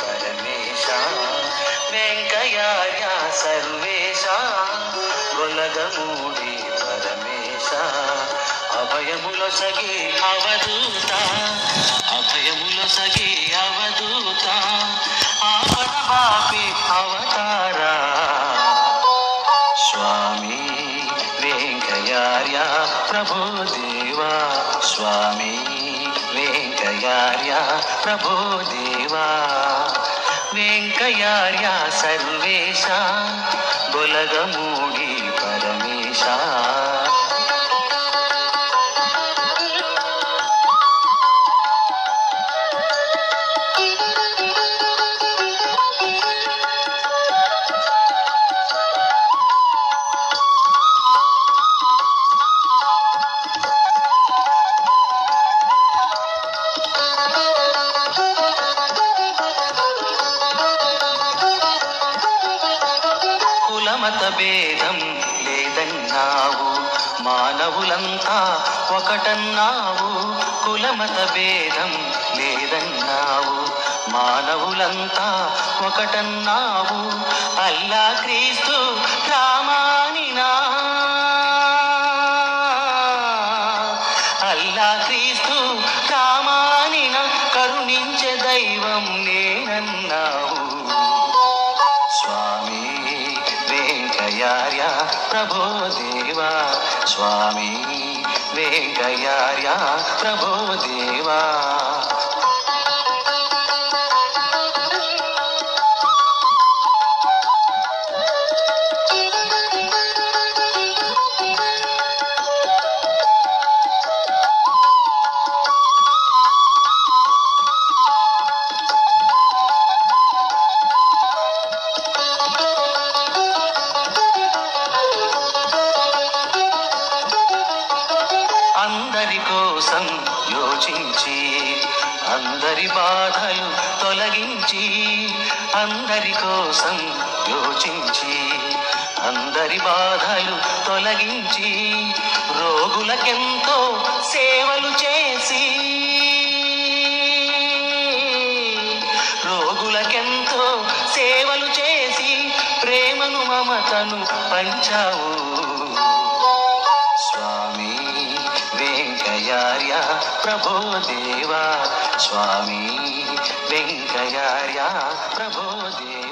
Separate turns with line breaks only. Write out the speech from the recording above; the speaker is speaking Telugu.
परमेश वेंकयार्य सर्वेश गोलगमूडी परमेश अभयमुलొసగి అవధూత अभयमुलొసగి అవధూత आपद बापि अवतारा स्वामी वेंकयार्य प्रभो देवा स्वामी वेंकयार्य प्रभो देवा वेंकयार्य सर्वेश गोलगमूडी परमेश మత భేదం లేదన్నావు మానవులంతా ఒకటన్నావు కులమత భేదం లేదన్నావు మానవులంతా ఒకటన్నావు అల్లా క్రీస్తు రామానినా అల్లా క్రీస్తు రామానిన కరుణించే దైవం నేనన్నావు स्वामी वेंकयार्य प्रभो देवा स्वामी वेंकयार्य प्रभो देवा అందరి కోసం యోచించి అందరి బాధలు తొలగించి అందరి కోసం యోచించి అందరి బాధలు తొలగించి రోగులకెంతో సేవలు చేసి రోగులకెంతో సేవలు చేసి ప్రేమను మమతను పంచావు स्वामी वेंकयार्य प्रभो देवा स्वामी वेंकयार्य प्रभो देवा।